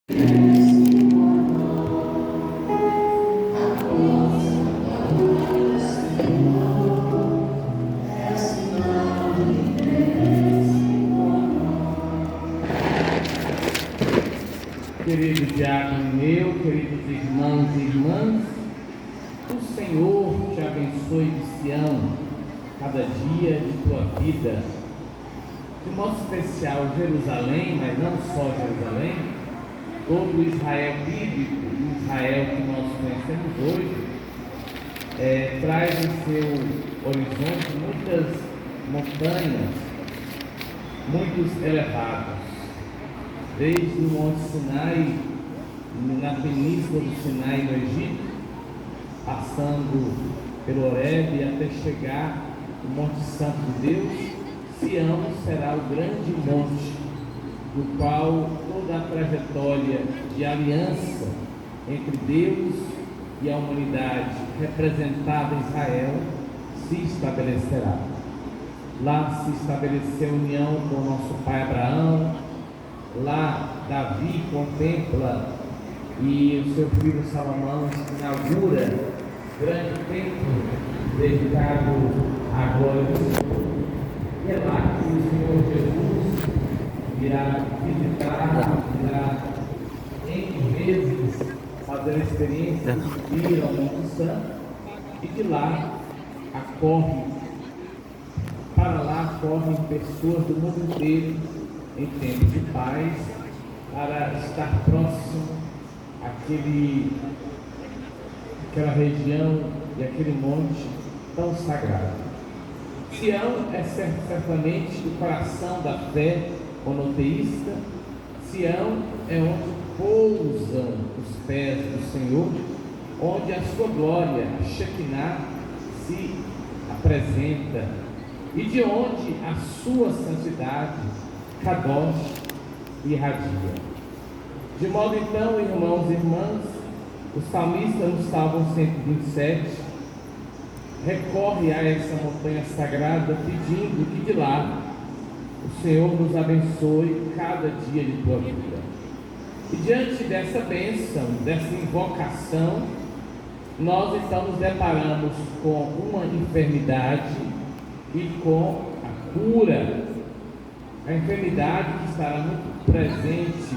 Querido diácono meu, queridos irmãos e irmãs, o Senhor te abençoe de Sião, cada dia de tua vida. De modo especial Jerusalém, mas não só Jerusalém, todo o Israel bíblico, o Israel que nós conhecemos hoje, traz em seu horizonte muitas montanhas, muitos elevados. Desde o Monte Sinai, na península do Sinai no Egito, passando pelo Horebe até chegar no Monte Santo de Deus, Sião será o grande monte, do qual toda a trajetória de aliança entre Deus e a humanidade, representada em Israel, se estabelecerá. Lá se estabeleceu a união com o nosso pai Abraão. Lá Davi contempla e o seu filho Salomão inaugura grande templo dedicado à glória do Senhor. E é lá que o Senhor Jesus irá visitar, irá em vezes fazer a experiência de subir ao Monte Santo, e de lá para lá correm pessoas do mundo inteiro em tempos de paz, para estar próximo àquela região e aquele monte tão sagrado. Sião é certamente o coração da fé monoteísta. Sião é onde pousam os pés do Senhor, onde a sua glória, a Shekinah, se apresenta, e de onde a sua santidade, Kadosh, irradia. De modo então, irmãos e irmãs, o salmista no Salmo 127 recorre a essa montanha sagrada, pedindo que de lá o Senhor nos abençoe cada dia de tua vida. E diante dessa bênção, dessa invocação, nós então nos deparamos com uma enfermidade e com a cura. A enfermidade que estará muito presente,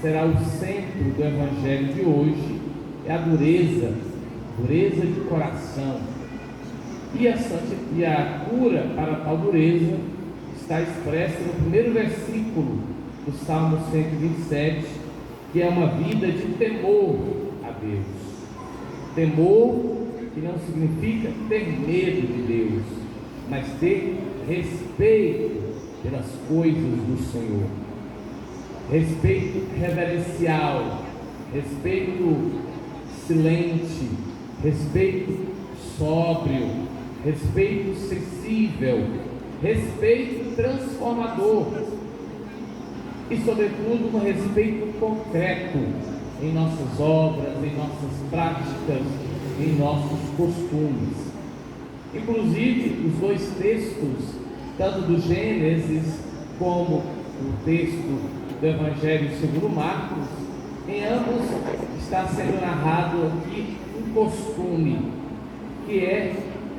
será o centro do Evangelho de hoje, é a dureza de coração. E a cura para tal dureza está expressa no primeiro versículo do Salmo 127, que é uma vida de temor a Deus. Temor que não significa ter medo de Deus, mas ter respeito pelas coisas do Senhor, respeito reverencial, respeito silente, respeito sóbrio, respeito sensível, respeito transformador e, sobretudo, um respeito concreto em nossas obras, em nossas práticas, em nossos costumes. Inclusive, os dois textos, tanto do Gênesis como o texto do Evangelho segundo Marcos, em ambos está sendo narrado aqui um costume, que é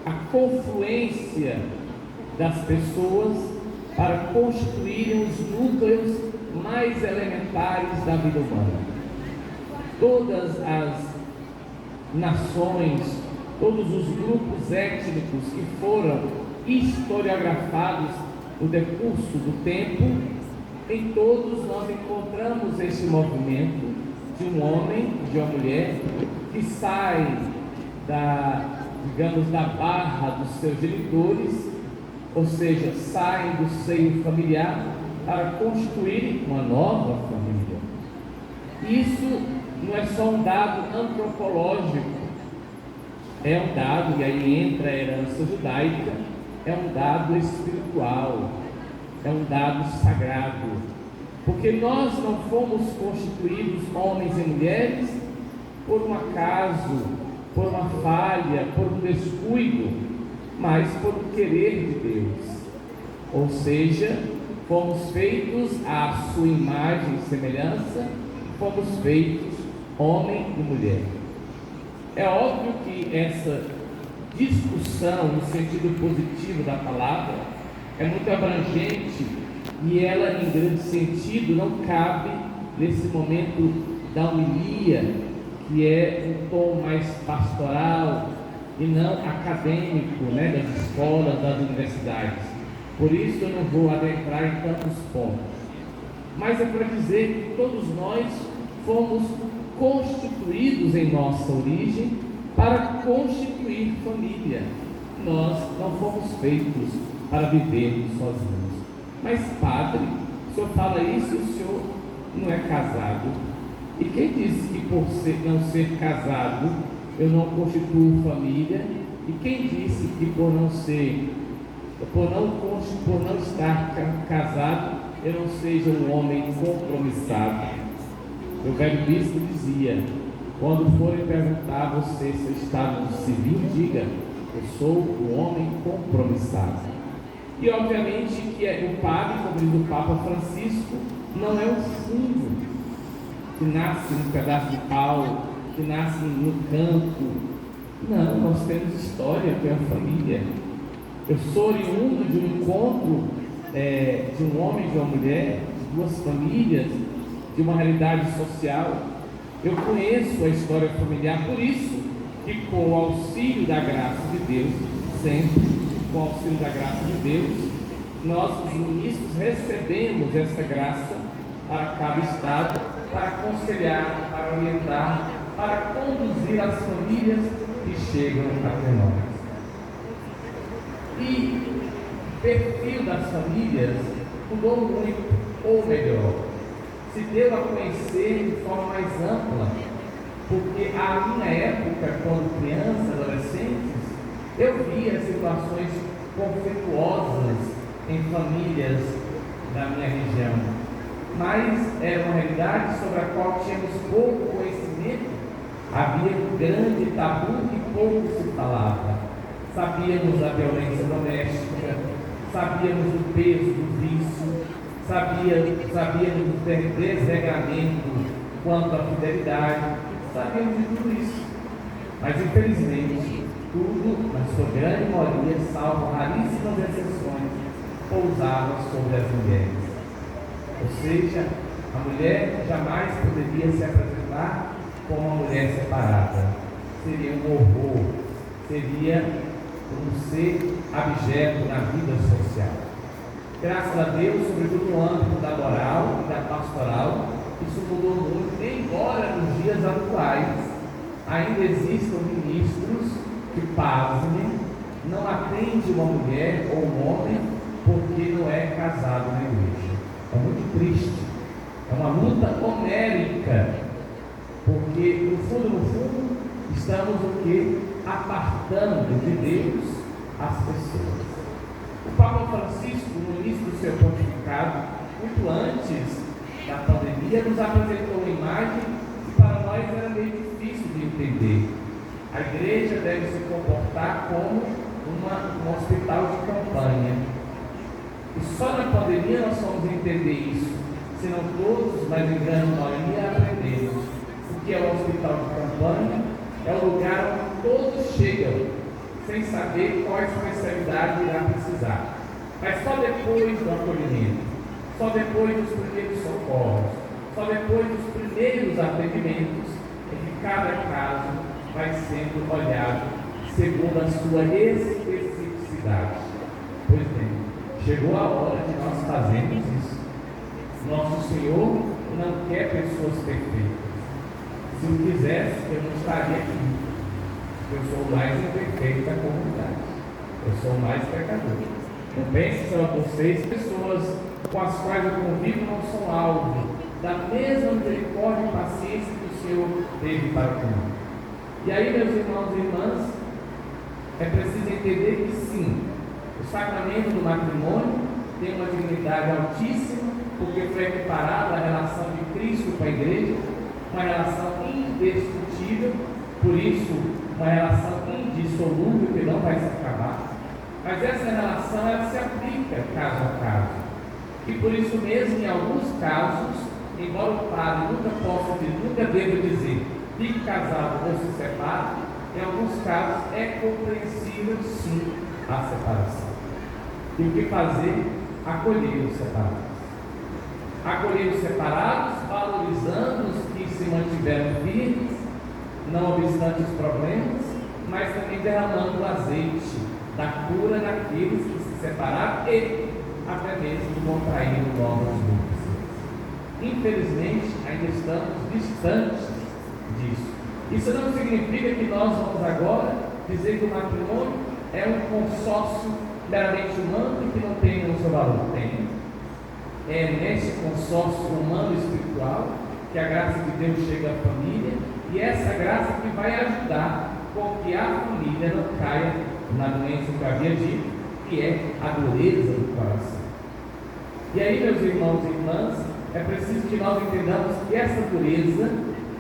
a confluência das pessoas para constituírem os núcleos mais elementares da vida humana. Todas as nações, todos os grupos étnicos que foram historiografados no decurso do tempo, em todos nós encontramos esse movimento de um homem, de uma mulher, que sai da barra dos seus genitores, ou seja, saem do seio familiar para constituir uma nova família. Isso não é só um dado antropológico, é um dado, e aí entra a herança judaica, é um dado espiritual, é um dado sagrado, porque nós não fomos constituídos homens e mulheres por um acaso, por uma falha, por um descuido, mas por um querer de Deus. Ou seja, fomos feitos à sua imagem e semelhança, fomos feitos homem e mulher. É óbvio que essa discussão, no sentido positivo da palavra, é muito abrangente e ela, em grande sentido, não cabe nesse momento da homilia, que é um tom mais pastoral e não acadêmico, das escolas, das universidades. Por isso eu não vou adentrar em tantos pontos. Mas é para dizer que todos nós fomos constituídos em nossa origem para constituir família. Nós não fomos feitos para vivermos sozinhos. Mas, padre, o senhor fala isso e o senhor não é casado. E quem disse que por não ser casado eu não constituo família? E quem disse que por não estar casado eu não seja um homem compromissado? O velho bispo dizia: quando forem perguntar a você se está no civil, diga: eu sou um homem compromissado. E obviamente que o padre, como diz o Papa Francisco, não é um fungo que nasce num pedaço de pau, que nasce no campo. Não, nós temos história, que é a família. Eu sou oriundo de um encontro de um homem e de uma mulher, de duas famílias, de uma realidade social. Eu conheço a história familiar, por isso que, com o auxílio da graça de Deus, sempre com o auxílio da graça de Deus, nós, os ministros, recebemos essa graça para cada estado, para aconselhar, para orientar, para conduzir as famílias que chegam até nós. E o perfil das famílias mudou muito, ou melhor, se deu a conhecer de forma mais ampla, porque a minha época, quando criança, adolescentes, eu via situações conflituosas em famílias da minha região, mas era uma realidade sobre a qual tínhamos pouco conhecimento. Havia um grande tabu e pouco se falava. Sabíamos da violência doméstica, sabíamos do peso do vício, sabíamos do desregramento quanto à fidelidade, sabíamos de tudo isso. Mas infelizmente, tudo, na sua grande maioria, salvo raríssimas exceções, pousava sobre as mulheres. Ou seja, a mulher jamais poderia se apresentar como uma mulher separada. Seria um horror, seria um ser abjeto na vida social. Graças a Deus, sobretudo no âmbito da moral e da pastoral, isso mudou muito, embora nos dias atuais ainda existam ministros que, pasmem, não atendem uma mulher ou um homem porque não é casado na igreja. É muito triste, é uma luta homérica, porque no fundo, estamos o quê? Apartando de Deus as pessoas. O Papa Francisco, no início do seu pontificado, muito antes da pandemia, nos apresentou uma imagem que para nós era meio difícil de entender. A igreja deve se comportar como um hospital de campanha. E só na pandemia nós vamos entender isso, se não todos, mas em grande maioria aprendemos. O que é o hospital de campanha? É o lugar onde todos chegam, sem saber qual especialidade irá precisar. Mas só depois do acolhimento, só depois dos primeiros socorros, só depois dos primeiros atendimentos, é que cada caso vai sendo olhado segundo a sua especificidade. Pois bem, chegou a hora de nós fazermos isso. Nosso Senhor não quer pessoas perfeitas. Se eu quisesse, eu não estaria aqui. Eu sou o mais imperfeito da comunidade. Eu sou o mais pecador. Não pense para vocês, pessoas com as quais eu convivo não são alvo da mesma misericórdia e paciência que o Senhor teve para comigo. E aí, meus irmãos e irmãs, é preciso entender que sim, o sacramento do matrimônio tem uma dignidade altíssima, porque foi equiparado à relação de Cristo com a igreja, uma relação indestrutível, por isso uma relação indissolúvel que não vai se acabar. Mas essa relação ela se aplica caso a caso, e por isso mesmo em alguns casos embora o padre nunca deva dizer fique casado ou se separe, em alguns casos é compreensível sim a separação. E o que fazer? Acolher os separados. Acolher os separados, valorizando os que se mantiveram firmes, não obstante os problemas, mas também derramando o azeite da cura naqueles que se separaram e até mesmo contraíram novos núcleos. Infelizmente, ainda estamos distantes disso. Isso não significa que nós vamos agora dizer que o matrimônio é um consórcio meramente humano e que não tem o seu valor. Tem. É nesse consórcio humano e espiritual que a graça de Deus chega à família, e essa graça que vai ajudar com que a família não caia na doença que eu havia dito, que é a dureza do coração. E aí, meus irmãos e irmãs, é preciso que nós entendamos que essa dureza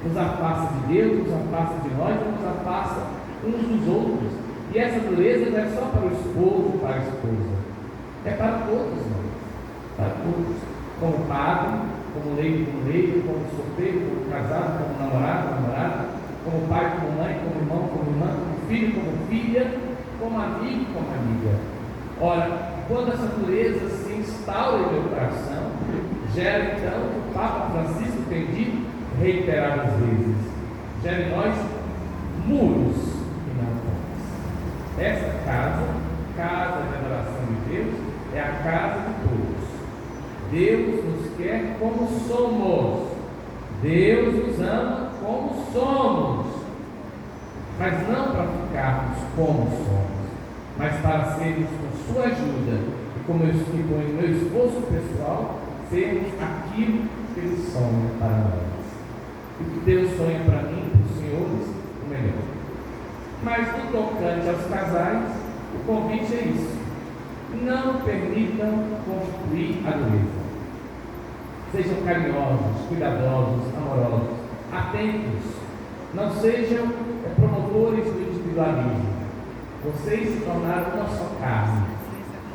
nos afasta de Deus, nos afasta de nós, nos afasta uns dos outros. E essa dureza não é só para o esposo, para a esposa, é para todos nós, para todos, como padre, como leigo, como solteiro, como casado, como namorado, namorada, como pai, como mãe, como irmão, como irmã, como filho, como filha, como amigo, como amiga. Ora, quando essa dureza se instaura em meu coração, gera então o que o Papa Francisco tem dito reiteradas vezes, gera em nós muros e não pontes. Essa casa de adoração de Deus, é a casa de todos. Deus nos quer como somos, Deus nos ama como somos, mas não para ficarmos como somos, mas para sermos com sua ajuda e como eu explico em meu esforço pessoal, sermos aquilo que Ele sonha para nós. E que Deus sonha para mim, para os senhores, o melhor. Mas no tocante aos casais, o convite é isso: não permitam constituir a dureza. Sejam carinhosos, cuidadosos, amorosos, atentos. Não sejam promotores do individualismo. Vocês se tornaram uma só carne.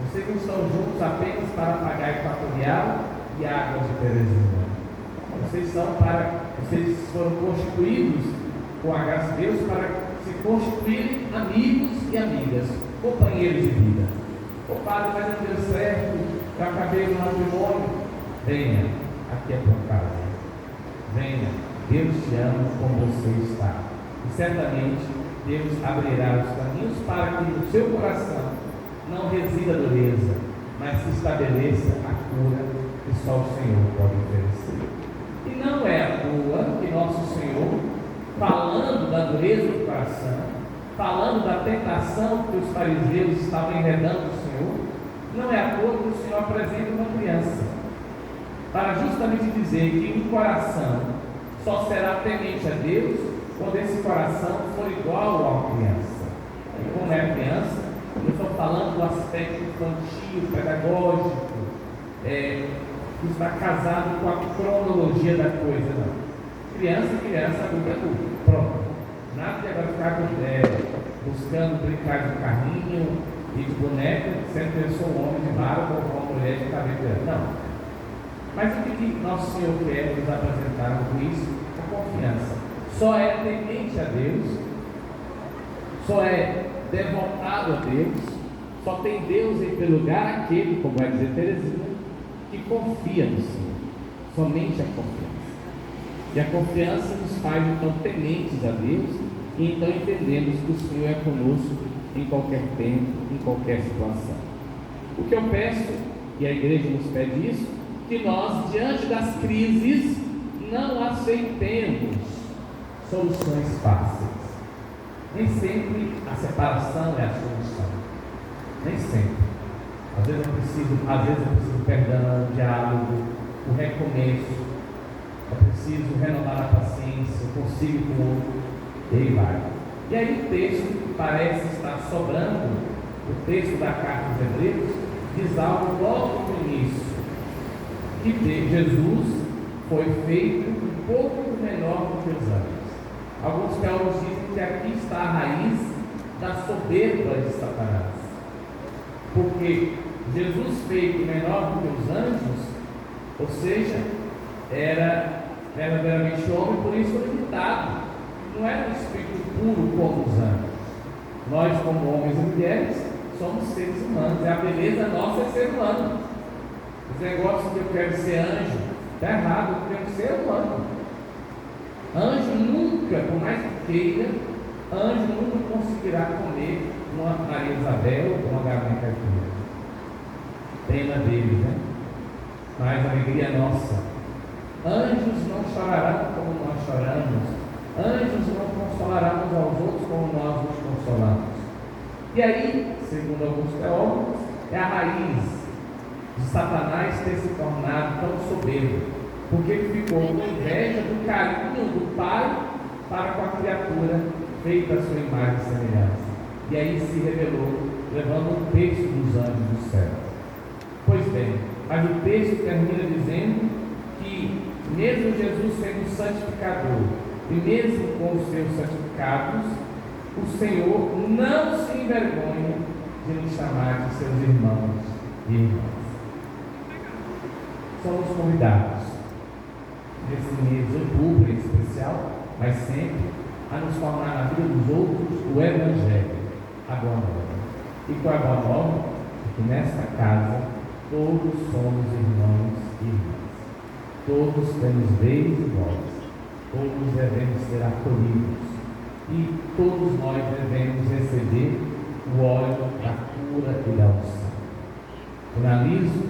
Vocês não estão juntos apenas para pagar Equatorial e Águas de Teresina. Vocês foram constituídos com a graça de Deus para se constituírem amigos e amigas, companheiros de vida. O padre, mas não deu certo, eu acabei no matrimônio. Venha, aqui é tua casa. Venha, Deus te ama como você está. E certamente Deus abrirá os caminhos para que no seu coração não resida a dureza, mas se estabeleça a cura que só o Senhor pode oferecer. E não é à toa que nosso Senhor, falando da dureza do coração, falando da tentação que os fariseus estavam enredando o Senhor, não é à toa que o Senhor apresenta uma criança, para justamente dizer que um coração só será temente a Deus quando esse coração for igual a uma criança. E como é criança, eu estou falando do aspecto infantil, pedagógico, que está casado com a cronologia da coisa, não. Criança, adulto. Pronto. Nada de agora ficar buscando brincar de carrinho e de boneca, sendo que eu sou um homem de barba ou uma mulher de cabelo grande. Não. Mas o que nosso Senhor quer nos apresentar com isso? A confiança. Só é temente a Deus, só é devotado a Deus, só tem Deus em primeiro lugar aquele, como vai dizer Teresina, que confia no Senhor. Somente a confiança. E a confiança nos faz então tementes a Deus, e então entendemos que o Senhor é conosco em qualquer tempo, em qualquer situação. O que eu peço, e a igreja nos pede isso, que nós, diante das crises, não aceitemos soluções fáceis. Nem sempre a separação é a solução. Nem sempre. Às vezes eu preciso perdão, diálogo, o recomeço. Eu preciso renovar a paciência, eu consigo com o outro, e aí vai. E aí o texto que parece estar sobrando, o texto da carta aos Hebreus, diz algo logo no início, que Jesus foi feito um pouco menor do que os anjos. Alguns teólogos dizem que aqui está a raiz da soberba de Satanás, porque Jesus feito menor do que os anjos, ou seja, era verdadeiramente homem, por isso foi limitado. Não era um espírito puro como os anjos. Nós, como homens e mulheres, somos seres humanos. A beleza nossa é ser humano. Esse negócio que eu quero ser anjo, está errado, eu quero ser humano. Anjo nunca, por mais que queira, anjo nunca conseguirá comer uma Maria Isabel ou uma galinha caipira. Pena deles, né? Mas a alegria é nossa. Anjos não chorarão como nós choramos. Anjos não consolarão uns aos outros como nós nos consolamos. E aí, segundo alguns teólogos, é a raiz de Satanás ter se tornado tão soberbo, porque ele ficou com inveja do carinho do Pai para com a criatura feita a sua imagem e semelhança. E aí se rebelou, levando o texto dos anjos do céu. Pois bem, mas o texto termina dizendo que, mesmo Jesus sendo santificador, e mesmo com os seus santificados, o Senhor não se envergonha de nos chamar de seus irmãos e irmãs. Somos convidados, nesse mês de outubro em especial, mas sempre, a nos tornar na vida dos outros o Evangelho, a Boa Nova. E qual é a Boa Nova? Que nesta casa todos somos irmãos e irmãs. Todos temos vez e voz. Todos devemos ser acolhidos. E todos nós devemos receber o óleo da cura e da unção. Finalizo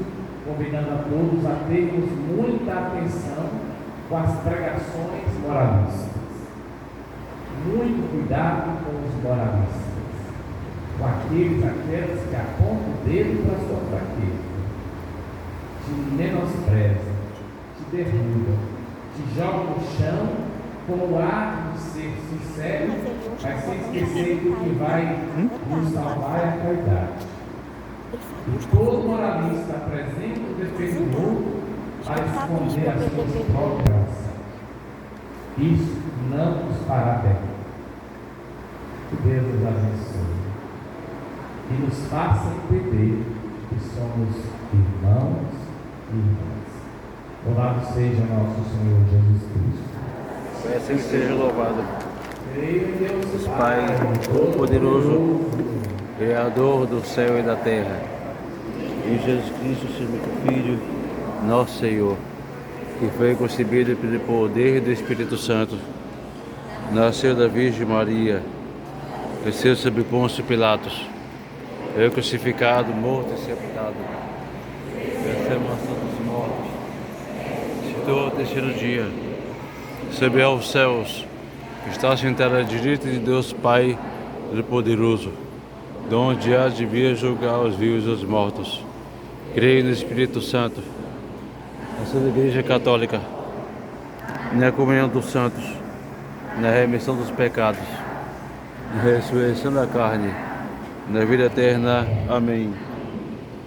convidando a todos a termos muita atenção com as pregações moralistas. Muito cuidado com os moralistas, com aquelas que apontam o dedo para a sua fraqueza, te menosprezam, te derrubam, te jogam no chão com o ar de ser sincero, mas sem esquecer que o que vai nos salvar é a caridade. E todo moralista apresenta o defeito do outro para esconder a sua própria ação. Isso não nos fará bem. Que Deus nos abençoe e nos faça entender que somos irmãos e irmãs. Louvado seja nosso Senhor Jesus Cristo. É assim que seja louvado. Creio em Deus Pai Todo-Poderoso, Criador do céu e da terra, em Jesus Cristo, seu Filho, nosso Senhor, que foi concebido pelo poder do Espírito Santo, nasceu da Virgem Maria, cresceu sob Pôncio Pilatos, foi crucificado, morto e sepultado, venceu a mansão dos mortos, ressuscitou ao terceiro dia, subiu aos céus, está sentado à direita de Deus Pai Todo-Poderoso, de onde há de vir julgar os vivos e os mortos. Creio no Espírito Santo, na Santa Igreja Católica, na comunhão dos santos, na remissão dos pecados, na ressurreição da carne, na vida eterna. Amém.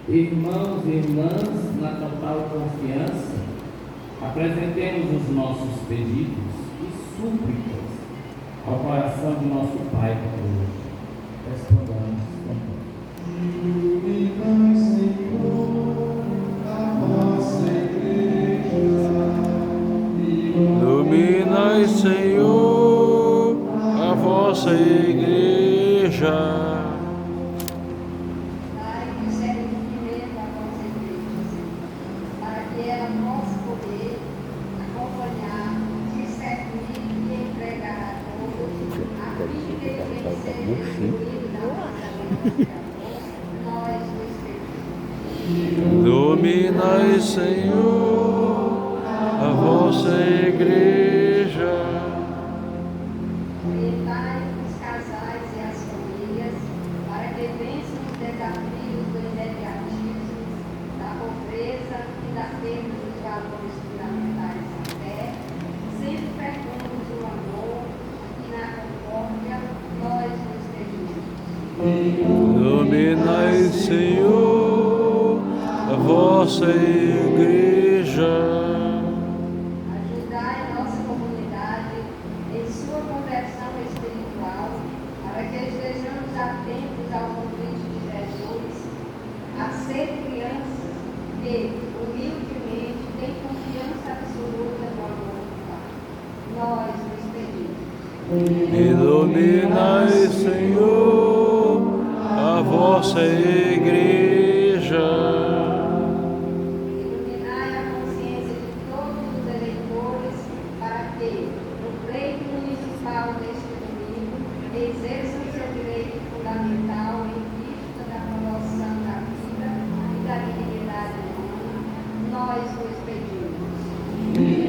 Irmãos e irmãs, na total confiança, apresentemos os nossos pedidos e súplicas ao coração de nosso Pai poderoso. Respondamos. Iluminai, Senhor, a vossa igreja. Iluminai, Senhor, a vossa igreja. Pai, recebe o primeiro da vossa igreja, Senhor, para que ela possa poder acompanhar, discernir e entregar a todos, a fim de que ele seja destruído da nossa vida. Nós nos pedimos. Iluminai, Senhor, a vossa igreja. Orientai os casais e as famílias para que vençam os desafios do imediatismo, da pobreza e da perda dos valores fundamentais da fé, sempre fecundos no amor e na concórdia, nós nos pedimos. Iluminai, Senhor, a vossa igreja. Ajudai nossa comunidade em sua conversão espiritual, para que estejamos atentos ao convite de Jesus a ser crianças que, humildemente, têm confiança absoluta nós nos pedimos. Iluminai, Senhor, a vossa igreja. Iluminai a consciência de todos os eleitores para que, no pleito municipal deste domingo, exerçam seu direito fundamental em vista da promoção da vida e da dignidade humana. Nós nos pedimos.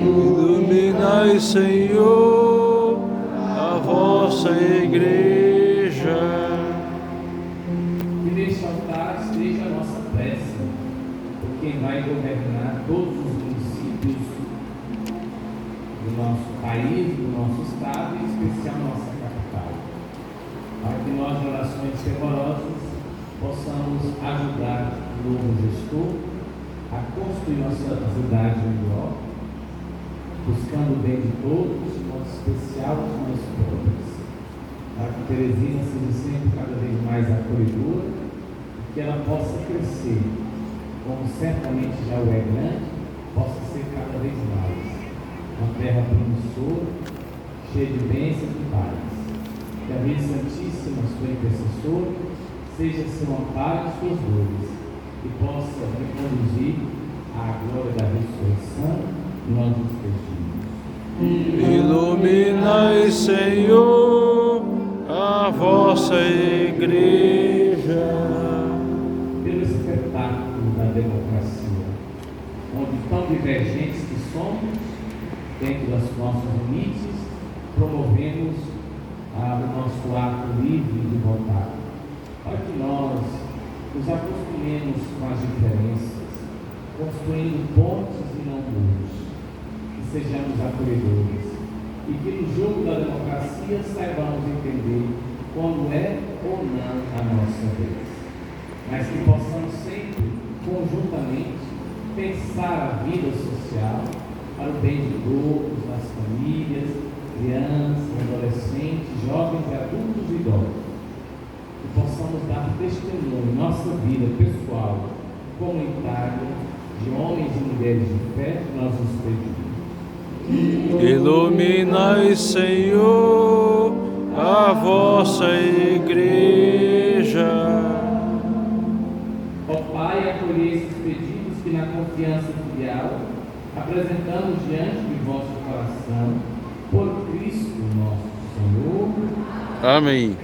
Iluminai, Senhor, a vossa igreja. Que neste altar esteja a nossa prece, por quem vai governar todos os municípios do nosso país, do nosso estado, e em especial nossa capital. Para que nós, em orações fervorosas, possamos ajudar o novo gestor a construir nossa cidade melhor, buscando o bem de todos, de modo especial os mais pobres. Para que Teresina seja sempre cada vez mais acolhedora, que ela possa crescer, como certamente já o é grande, possa ser cada vez mais. Uma terra promissora, cheia de bênçãos e paz. Que a Virgem Santíssima, sua intercessora, seja seu amparo e suas dores, e possa me conduzir à glória da ressurreição, e nós nos pedimos. Iluminai, Senhor, a vossa igreja. Pelo espetáculo da democracia, onde tão divergentes que somos, dentro dos nossos limites, promovemos o nosso ato livre de votar, para que nós nos acostumemos com as diferenças, construindo pontes e não muros, que sejamos acolhedores e que no jogo da democracia saibamos entender quando é ou não a nossa vez, mas que possamos sempre, conjuntamente, pensar a vida social para o bem de todos, das famílias, crianças, adolescentes, jovens, adultos e idosos. Que possamos dar testemunho em nossa vida pessoal, comunitária, de homens e mulheres de fé, que nós nos pedimos. Iluminai, Senhor, a vossa igreja. Ó Pai, acolhei esses pedidos que na confiança filial apresentamos diante de vosso coração, por Cristo nosso Senhor. Amém.